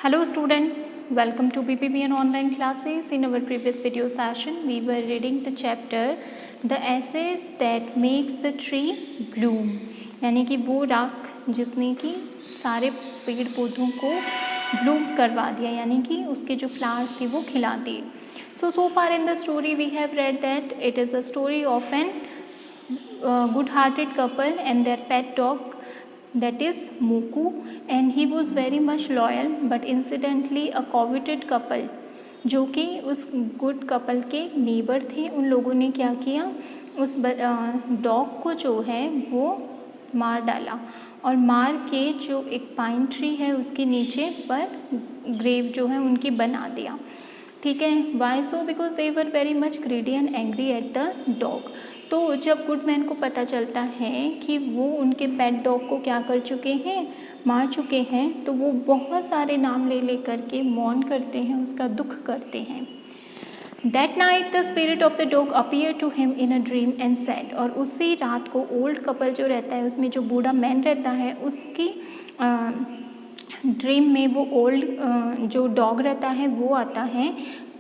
Hello students, welcome to BPBN online classes. In our previous video session, we were reading the chapter The Essays That Makes the Tree Bloom, यानी कि वो राख जिसने कि सारे पेड़ पौधों को ब्लूम करवा दिया, यानी कि उसके जो फ्लावर्स थे वो खिला दिए. So far in the story we have read that it is a story of an good-hearted couple and their pet dog, that is Moku, and he was very much loyal but incidentally a coveted couple, जो कि उस good couple के neighbour थे. उन लोगों ने क्या किया, उस डॉग को जो है वो मार डाला और मार के जो एक पाइन ट्री है उसके नीचे पर ग्रेव जो है उनकी बना दिया. ठीक है. Why so? Because they were very much greedy and angry at the dog. तो जब गुडमैन को पता चलता है कि वो उनके पेट डॉग को क्या कर चुके हैं, मार चुके हैं, तो वो बहुत सारे नाम ले ले करके मौन करते हैं, उसका दुख करते हैं. That night the spirit of the dog appeared to him in a dream and said, और उसी रात को ओल्ड कपल जो रहता है उसमें जो बूढ़ा मैन रहता है उसकी ड्रीम में वो ओल्ड जो डॉग रहता है वो आता है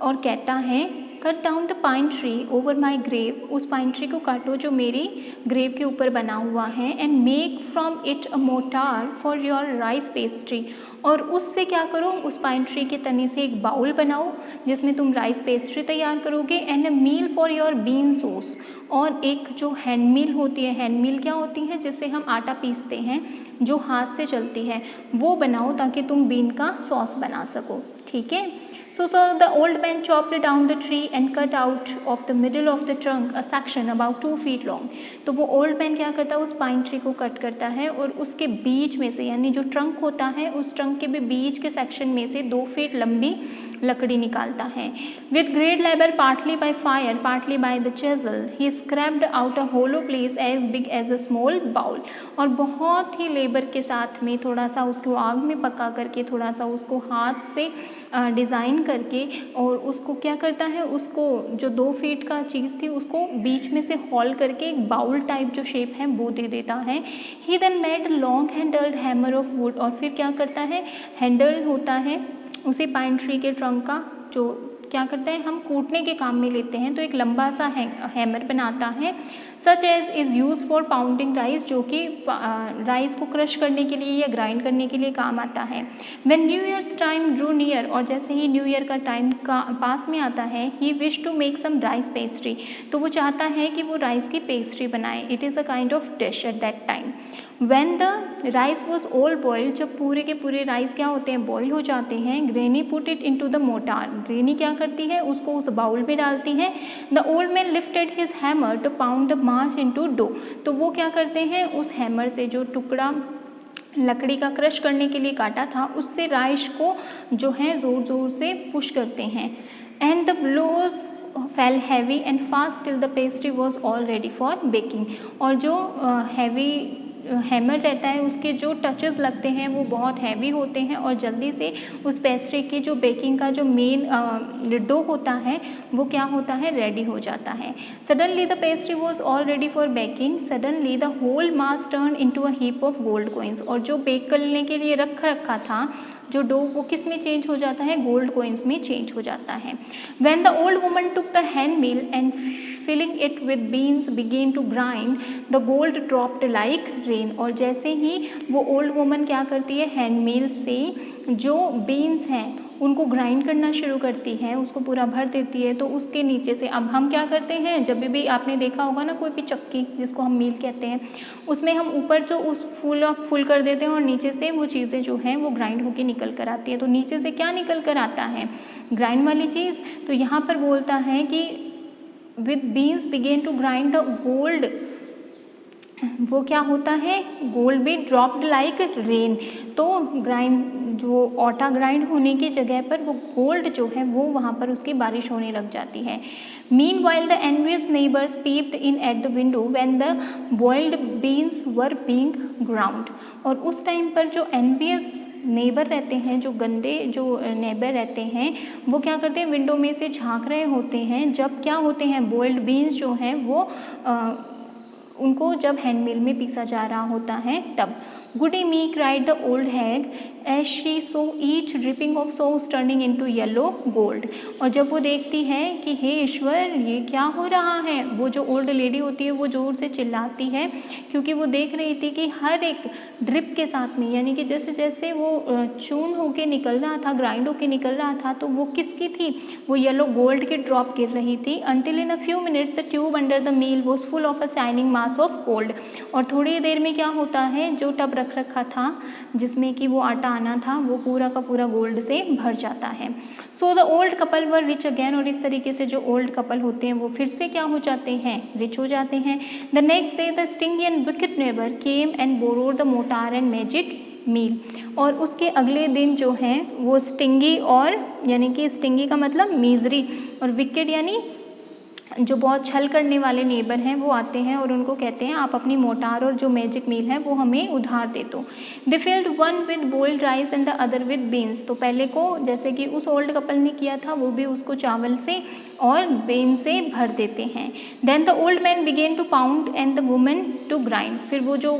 और कहता है, cut down the pine tree over my grave, उस पाइन ट्री को काटो जो मेरी ग्रेव के ऊपर बना हुआ है, and make from it a motor for your rice pastry, और उससे क्या करो, उस पाइन ट्री के तने से एक बाउल बनाओ जिसमें तुम राइस पेस्ट्री तैयार करोगे, and a meal for your bean sauce, और एक जो हैंड मिल होती है, हैंड मिल क्या होती है, जिससे हम आटा पीसते हैं, जो हाथ से चलती है, वो बनाओ ताकि तुम बीन का सॉस बना सको. ठीक है. So the old man chopped down the tree and cut out of the middle of the trunk a section about 2 feet long. तो वो old man क्या करता है, उस पाइन ट्री को कट करता है और उसके बीच में से, यानी जो ट्रंक होता है उस ट्रंक के भी बीच के सेक्शन में से 2 फीट लंबी लकड़ी निकालता है. With great labor, partly by fire, partly by the chisel, he scraped out a hollow place as big as a small bowl. और बहुत ही लेबर के साथ में थोड़ा सा उसको आग में पका करके, थोड़ा सा उसको हाथ से डिज़ाइन करके, और उसको क्या करता है, उसको जो 2 फीट का चीज़ थी उसको बीच में से हॉल करके एक बाउल टाइप जो शेप है वो दे देता है. He then made long handled hammer of wood, और फिर क्या करता है, हैंडल होता है उसी पाइन ट्री के ट्रंक का, जो क्या करते हैं हम कूटने के काम में लेते हैं, तो एक लंबा सा हैमर बनाता है. Such as is use for pounding rice, जो कि राइस को क्रश करने के लिए या ग्राइंड करने के लिए काम आता है. When new year's time drew near, और जैसे ही न्यू ईयर का टाइम का पास में आता है, he wish to make some rice pastry, तो वो चाहता है कि वो राइस की पेस्ट्री बनाए. It is a kind of dish at that time. When the rice was all boiled, जब पूरे के पूरे राइस क्या होते हैं, बॉयल हो जाते हैं, granny put it into the mortar, granny क्या करती है, उसको उस बाउल में डालती है. The old man lifted his hammer to pound the mass into dough, तो वो क्या करते हैं, उस हैमर से जो टुकड़ा लकड़ी का क्रश करने के लिए काटा था उससे राइस को जो है ज़ोर ज़ोर से पुश करते हैं. And the blows fell heavy and fast till the pastry was all ready for baking, और जो हैवी हैमर रहता है उसके जो टचेस लगते हैं वो बहुत हैवी होते हैं और जल्दी से उस पेस्ट्री की जो बेकिंग का जो मेन डो होता है वो क्या होता है, रेडी हो जाता है. Suddenly the pastry was all ready for baking, suddenly the whole mass turn into a heap of gold coins, और जो बेक करने के लिए रखा था जो डो वो किस में चेंज हो जाता है, गोल्ड कॉइन्स में चेंज हो जाता है. When the old woman took the hand mill and filling it with beans began to grind, the gold dropped like rain, और जैसे ही वो ओल्ड वुमन क्या करती है, हैंड मिल से जो बीन्स हैं उनको ग्राइंड करना शुरू करती है, उसको पूरा भर देती है, तो उसके नीचे से अब हम क्या करते हैं, जब भी आपने देखा होगा ना कोई भी चक्की जिसको हम मील कहते हैं, उसमें हम ऊपर जो उस फुल कर देते हैं और नीचे से वो चीज़ें जो हैं वो ग्राइंड होके निकल कर आती है. तो नीचे से क्या निकल कर आता है, ग्राइंड वाली चीज़. तो यहाँ पर बोलता है कि with beans began to grind the gold, वो क्या होता है, गोल्ड भी ड्रॉप्ड लाइक रेन, तो ग्राइंड जो आटा ग्राइंड होने की जगह पर वो गोल्ड जो है वो वहाँ पर उसकी बारिश होने लग जाती है. Meanwhile the envious neighbors peeped in at the window when the boiled beans were being ground, और उस टाइम पर जो envious नेबर रहते हैं, जो गंदे जो नेबर रहते हैं, वो क्या करते हैं, विंडो में से झांक रहे होते हैं जब क्या होते हैं, बॉइल्ड बीन्स जो हैं वो उनको जब हैंड मिल में पीसा जा रहा होता है तब. Goody me cried the old hag, as she saw each dripping of sauce turning into yellow gold. और जब वो देखती है कि हे ईश्वर ये क्या हो रहा है, वो जो ओल्ड लेडी होती है वो ज़ोर से चिल्लाती है, क्योंकि वो देख रही थी कि हर एक ड्रिप के साथ में, यानी कि जैसे जैसे वो चूर्ण होके निकल रहा था, ग्राइंड होके निकल रहा था, तो वो किसकी थी, वो येलो गोल्ड की ड्रॉप गिर रही थी। Until in a few minutes the tube under the meal was full of a shining mass of gold. और थोड़ी देर में क्या होता है, जो टब रख रखा था जिसमें कि वो आटा आना था, वो पूरा का पूरा गोल्ड से भर जाता है। So the old couple were rich again. और इस तरीके से जो ओल्ड कपल होते हैं वो फिर से क्या हो जाते हैं, रिच हो जाते हैं। The next day the stingy and wicked neighbour came and borrowed the mortar and magic mill. और उसके अगले दिन जो है वो स्टिंगी, और यानी कि स्टिंगी का मतलब मीजरी, और विकेड यानी जो बहुत छल करने वाले नेबर हैं वो आते हैं और उनको कहते हैं आप अपनी मोटार और जो मैजिक मील है वो हमें उधार दे दो। They filled one with boiled rice and the other with beans. तो पहले को जैसे कि उस ओल्ड कपल ने किया था, वो भी उसको चावल से और बेन से भर देते हैं। Then the old man began to pound and the woman to grind. फिर वो जो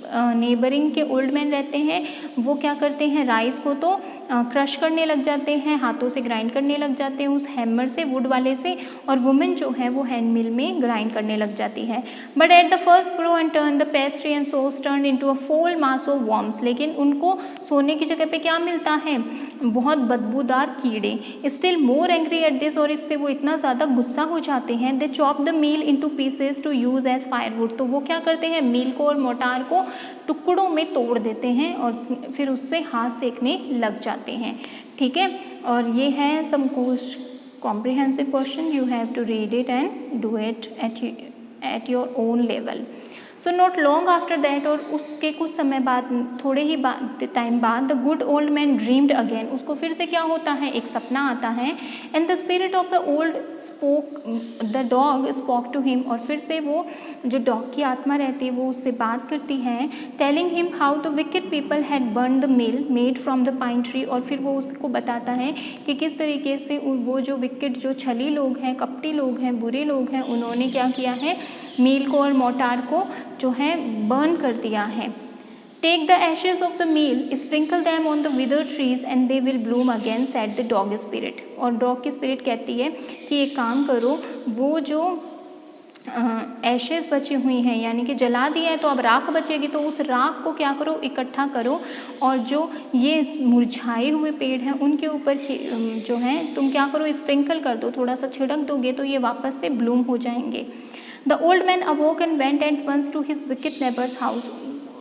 नेबरिंग के ओल्ड मैन रहते हैं वो क्या करते हैं, राइस को तो क्रश करने लग जाते हैं, हाथों से ग्राइंड करने लग जाते हैं उस हैमर से, वुड वाले से, और वुमेन जो है वो हैंड मिल में ग्राइंड करने लग जाती है। But at the first blow and turn the pastry and sauce turn into a foul mass of worms. लेकिन उनको सोने की जगह पे क्या मिलता है, बहुत बदबूदार कीड़े। Still more angry at this, और इससे वो इतना ज़्यादा गुस्सा हो जाते हैं। They chop the mill into pieces to use as firewood. तो वो क्या करते हैं, मील को और मोटार को टुकड़ों में तोड़ देते हैं और फिर उससे हाथ सेकने लग जाते हैं। ठीक है, और ये है some comprehensive question, you have to read it and do it at your own level. So not long after that, और उसके कुछ समय बाद, थोड़े ही टाइम बाद, the good old man dreamed again. उसको फिर से क्या होता है, एक सपना आता है। And the spirit of the old spoke, the dog spoke to him. और फिर से वो जो डॉग की आत्मा रहती है वो उससे बात करती है, telling him how the wicked people had burn the meal made from the pine tree. और फिर वो उसको बताता है कि किस तरीके से वो जो विकेड, जो छली लोग हैं, कपटी लोग हैं, बुरे लोग हैं, उन्होंने क्या किया है, मील को और मोटार को जो है बर्न कर दिया है। Take the ashes of the mill, sprinkle them on the withered trees and they will bloom again, said the dog spirit. और डॉग की स्पिरिट कहती है कि एक काम करो, वो जो एशेज बची हुई हैं, यानी कि जला दिया है तो अब राख बचेगी, तो उस राख को क्या करो, इकट्ठा करो, और जो ये मुरझाए हुए पेड़ हैं उनके ऊपर जो है तुम क्या करो, स्प्रिंकल कर दो, थोड़ा सा छिड़क दोगे तो ये वापस से ब्लूम हो जाएंगे। The old man awoke and went at once to his wicked neighbour's house.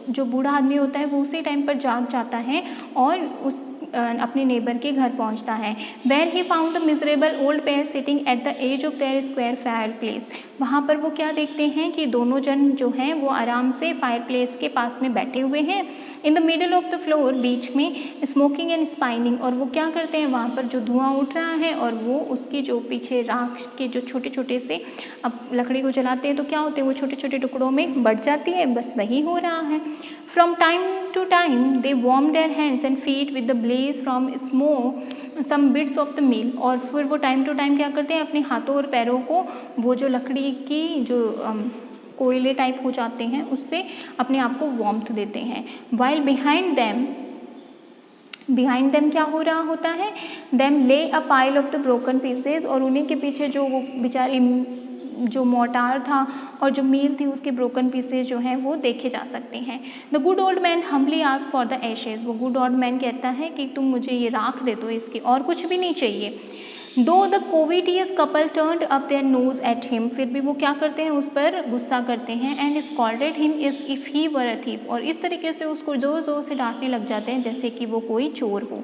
जो बूढ़ा आदमी होता है वो उसी टाइम पर जाग जाता है और उस अपने नेबर के घर पहुंचता है। Where he found the miserable old pair sitting at the edge of their square fireplace. वहाँ पर वो क्या देखते हैं कि दोनों जन जो हैं वो आराम से फायर प्लेस के पास में बैठे हुए हैं। In the middle of the floor, बीच में, स्मोकिंग एंड स्पाइनिंग। और वो क्या करते हैं, वहाँ पर जो धुआं उठ रहा है और वो उसकी जो पीछे राख के जो छोटे छोटे से, अब लकड़ी को जलाते हैं तो क्या होते हैं, वो छोटे छोटे टुकड़ों में बढ़ जाती है, बस वही हो रहा है। From time to time they warm their hands and feet with the blaze from smoke some bits of the meal. और फिर वो टाइम टू टाइम क्या करते हैं, अपने हाथों और पैरों को वो जो लकड़ी की जो कोयले टाइप हो जाते हैं उससे अपने आप को वार्मथ देते हैं। वाइल बिहाइंड देम क्या हो रहा होता है, देम ले a pile of the broken pieces. और उन्हीं के पीछे जो वो बेचारे जो मोटार था और जो मील थी उसके ब्रोकन पीसेस जो हैं वो देखे जा सकते हैं। The good old man humbly ask for the ashes. वो गुड ओल्ड मैन कहता है कि तुम मुझे ये राख दे दो, इसकी और कुछ भी नहीं चाहिए। दो the covetous couple turned up their noses at him. फिर भी वो क्या करते हैं, उस पर गुस्सा करते हैं। And scolded him is if he were a thief. और इस तरीके से उसको जोर जोर से डांटने लग जाते हैं जैसे कि वो कोई चोर हो।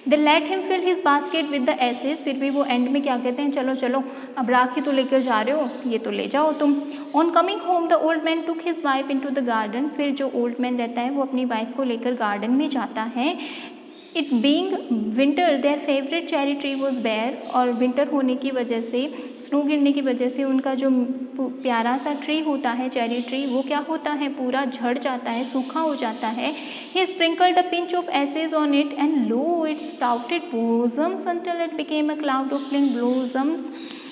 They let him fill his basket with the ashes. फिर भी वो एंड में क्या कहते हैं, चलो चलो अब राखी तो लेकर जा रहे हो, ये तो ले जाओ तुम। On coming home the old man took his wife into the garden. फिर जो ओल्ड मैन रहता है वो अपनी वाइफ को लेकर गार्डन में जाता है। It being winter their favourite cherry tree was bare. और विंटर होने की वजह से, स्नो गिरने की वजह से उनका जो प्यारा सा ट्री होता है, चेरी ट्री, वो क्या होता है, पूरा झड़ जाता है, सूखा हो जाता है। He sprinkled a pinch of ashes on it and lo it sprouted blossoms until it became a cloud of pink blossoms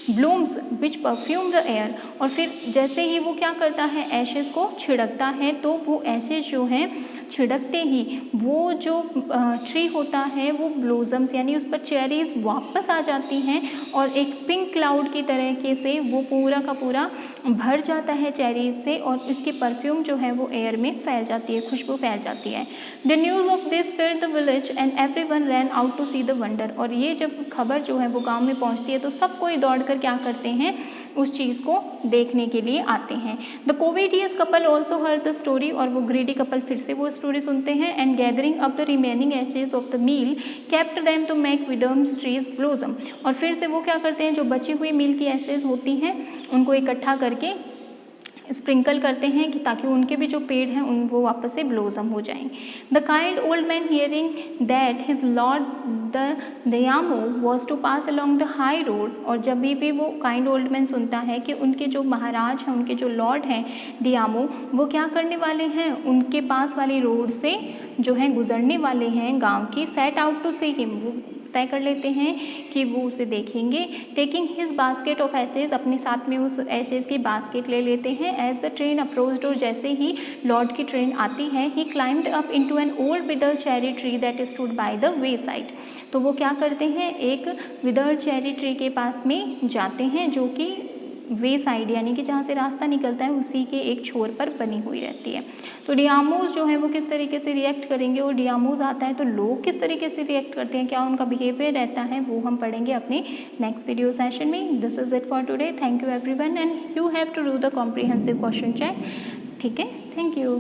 blooms which perfume the air, और फिर जैसे ही वो क्या करता है एशेज़ को छिड़कता है, तो वो एशेज़ जो हैं छिड़कते ही वो जो ट्री होता है वो ब्लोजम्स यानी उस पर चेरीज़ वापस आ जाती हैं और एक पिंक क्लाउड की तरीके से वो पूरा का पूरा भर जाता है चेरीज से, और इसकी परफ्यूम जो है वो एयर में फैल जाती है, खुशबू फैल जाती है। The news of this filled the village and everyone ran out to see the wonder, और ये जब खबर जो है वो गांव में पहुंचती है तो सब कोई दौड़कर क्या करते हैं, उस चीज़ को देखने के लिए आते हैं। The covetous couple also heard the story, और वो ग्रीडी कपल फिर से वो स्टोरी सुनते हैं। And gathering up the remaining ashes of the mill kept them to make विडम्स ट्रीज ब्लोसम, और फिर से वो क्या करते हैं, जो बची हुई मील की एशेज होती हैं उनको इकट्ठा करके स्प्रिंकल करते हैं कि ताकि उनके भी जो पेड़ हैं उन वो वापस से ब्लोसम हो जाएं। The kind old man hearing that his lord the daimyo was to pass along the high road, और जब भी वो काइंड ओल्ड मैन सुनता है कि उनके जो महाराज हैं, उनके जो लॉर्ड हैं दियामो, वो क्या करने वाले हैं, उनके पास वाली रोड से जो है गुजरने वाले हैं गांव की, set out to see him, वो तय कर लेते हैं कि वो उसे देखेंगे। Taking his basket of ashes, अपने साथ में उस एशेज की बास्केट ले लेते हैं। एज द ट्रेन अप्रोच्ड, और जैसे ही लॉर्ड की ट्रेन आती है, he climbed up into an old withered cherry tree that stood by the wayside, तो वो क्या करते हैं, एक विदर्ड चेरी ट्री के पास में जाते हैं जो कि वे साइड यानी कि जहाँ से रास्ता निकलता है उसी के एक छोर पर बनी हुई रहती है। तो डियामोस जो है वो किस तरीके से रिएक्ट करेंगे, और डियामोस आता है तो लोग किस तरीके से रिएक्ट करते हैं, क्या उनका बिहेवियर रहता है, वो हम पढ़ेंगे अपने नेक्स्ट वीडियो सेशन में। This is it for today, thank you everyone, and you have to do the comprehensive question check, ठीक है, थैंक यू।